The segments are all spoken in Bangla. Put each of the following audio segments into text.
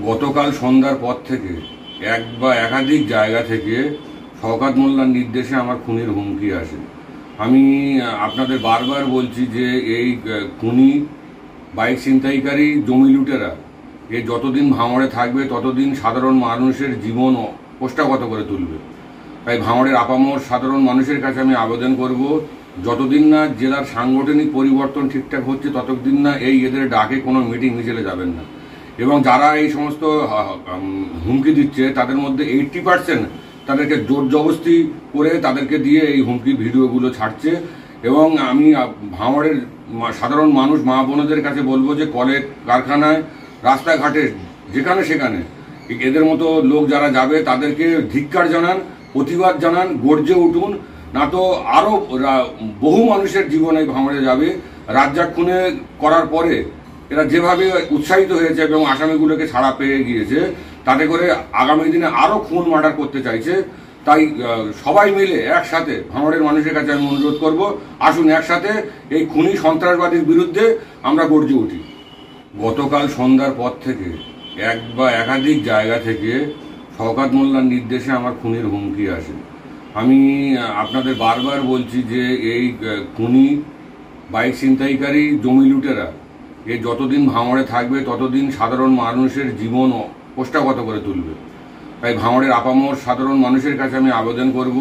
গতকাল সন্ধ্যার পর থেকে এক বা একাধিক জায়গা থেকে শওকত মোল্লার নির্দেশে আমার খুনের হুমকি আসে। আমি আপনাদের বারবার বলছি যে এই খুনি, বাইক ছিনতাইকারী, জমি লুটেরা যতদিন ভাঙড়ে থাকবে ততদিন সাধারণ মানুষের জীবন কোষ্ঠাগত করে তুলবে। তাই ভাঙড়ের আপামর সাধারণ মানুষের কাছে আমি আবেদন করব, যতদিন না জেলার সাংগঠনিক পরিবর্তন ঠিকঠাক হচ্ছে ততদিন না এদের ডাকে কোনো মিটিং মিছিলে যাবেন না। এবং যারা এই সমস্ত হুমকি দিচ্ছে তাদের মধ্যে 80% তাদেরকে জোর জবরদস্তি করে তাদেরকে দিয়ে এই হুমকি ভিডিওগুলো ছাড়ছে। এবং আমি ভাঙড়ের সাধারণ মানুষ, মা বোনদের কাছে বলবো যে কলে, কারখানায়, রাস্তাঘাটে, যেখানে সেখানে এদের মতো লোক যারা যাবে তাদেরকে ধিক্কার জানান, প্রতিবাদ জানান, গর্জে উঠুন। না তো আরও বহু মানুষের জীবন এই ভাঙড়ে যাবে। রাজ্জাক খুনে করার পরে এরা যেভাবে উৎসাহিত হয়েছে এবং আসামিগুলোকে ছাড়া পেয়ে গিয়েছে, তাতে করে আগামী দিনে আরও খুন মার্ডার করতে চাইছে। তাই সবাই মিলে একসাথে ভাঙড়ের মানুষের কাছে আমি অনুরোধ করব, আসুন একসাথে এই খুনি সন্ত্রাসবাদীর বিরুদ্ধে আমরা গর্জে উঠি। গতকাল সন্ধ্যার পর থেকে এক বা একাধিক জায়গা থেকে শওকত মোল্লার নির্দেশে আমার খুনের হুমকি আসে। আমি আপনাদের বারবার বলছি যে এই খুনি, বাইক ছিনতাইকারী, জমি লুটেরা যতদিন ভাঙড়ে থাকবে ততদিন সাধারণ মানুষের জীবন কোষ্ঠাগত করে তুলবে। তাই ভাঙড়ের আপামর সাধারণ মানুষের কাছে আমি আবেদন করব,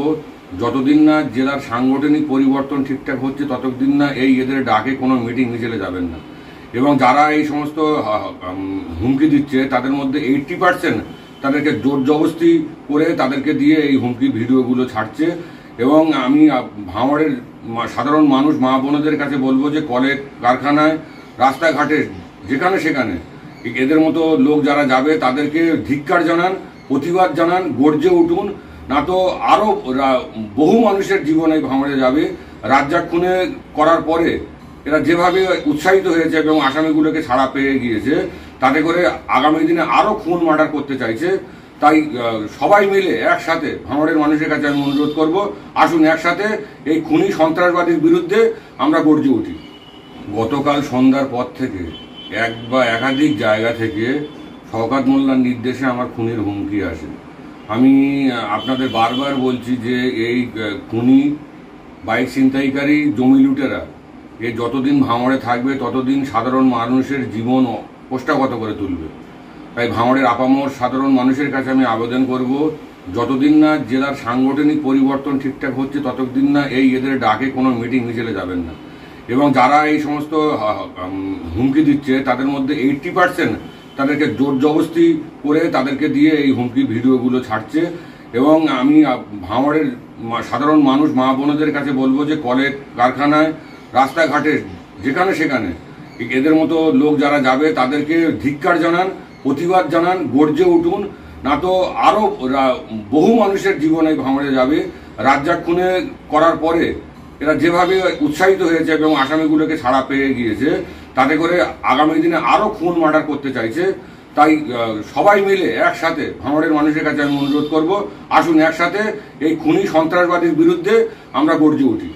যতদিন না জেলার সাংগঠনিক পরিবর্তন ঠিকঠাক হচ্ছে ততদিন না এদের ডাকে কোনো মিটিং মিছিলে যাবেন না। এবং যারা এই সমস্ত হুমকি দিচ্ছে তাদের মধ্যে 80% তাদেরকে জোর জবরদস্তি করে তাদেরকে দিয়ে এই হুমকি ভিডিওগুলো ছাড়ছে। এবং আমি ভাঙড়ের সাধারণ মানুষ, মা বোনদের কাছে বলবো যে কলে, কারখানায়, রাস্তাঘাটে, যেখানে সেখানে এদের মতো লোক যারা যাবে তাদেরকে ধিক্কার জানান, প্রতিবাদ জানান, গর্জে উঠুন। না তো আরও বহু মানুষের জীবন এই ভাঙড়ে যাবে। রাজ্জাক খুনে করার পরে এরা যেভাবে উৎসাহিত হয়েছে এবং আসামিগুলোকে ছাড়া পেয়ে গিয়েছে, তাতে করে আগামী দিনে আরও খুন মার্ডার করতে চাইছে। তাই সবাই মিলে একসাথে ভাঙড়ের মানুষের কাছে আমি অনুরোধ করব, আসুন একসাথে এই খুনি সন্ত্রাসবাদীর বিরুদ্ধে আমরা গর্জে উঠি। গতকাল সন্ধ্যার পর থেকে এক বা একাধিক জায়গা থেকে শওকত মোল্লার নির্দেশে আমার খুনের হুমকি আসে। আমি আপনাদের বারবার বলছি যে এই খুনি, বাইক ছিনতাইকারী, জমি লুটেরা যতদিন ভাঙড়ে থাকবে ততদিন সাধারণ মানুষের জীবন কোষ্ঠাগত করে তুলবে। তাই ভাঙড়ের আপামর সাধারণ মানুষের কাছে আমি আবেদন করব, যতদিন না জেলার সাংগঠনিক পরিবর্তন ঠিকঠাক হচ্ছে ততদিন না এদের ডাকে কোনো মিটিং মিছিলে যাবেন না। এবং যারা এই সমস্ত হুমকি দিচ্ছে তাদের মধ্যে 80% তাদেরকে জোর জবরদস্তি করে তাদেরকে দিয়ে এই হুমকি ভিডিওগুলো ছাড়ছে। এবং আমি ভাঙড়ের সাধারণ মানুষ, মা বোনদের কাছে বলবো যে কলে, কারখানায়, রাস্তাঘাটে, যেখানে সেখানে এদের মতো লোক যারা যাবে তাদেরকে ধিক্কার জানান, প্রতিবাদ জানান, গর্জে উঠুন। না তো আরও বহু মানুষের জীবন এই ভাঙড়ে যাবে। রাজ্জাক খুনে করার পরে এরা যেভাবে উৎসাহিত হয়েছে এবং আসামিগুলোকে ছাড়া পেয়ে গিয়েছে, তাতে করে আগামী দিনে আরও খুন মার্ডার করতে চাইছে। তাই সবাই মিলে একসাথে ভাঙড়ের মানুষের কাছে আমি অনুরোধ করব, আসুন একসাথে এই খুনি সন্ত্রাসবাদীর বিরুদ্ধে আমরা গর্জে উঠি।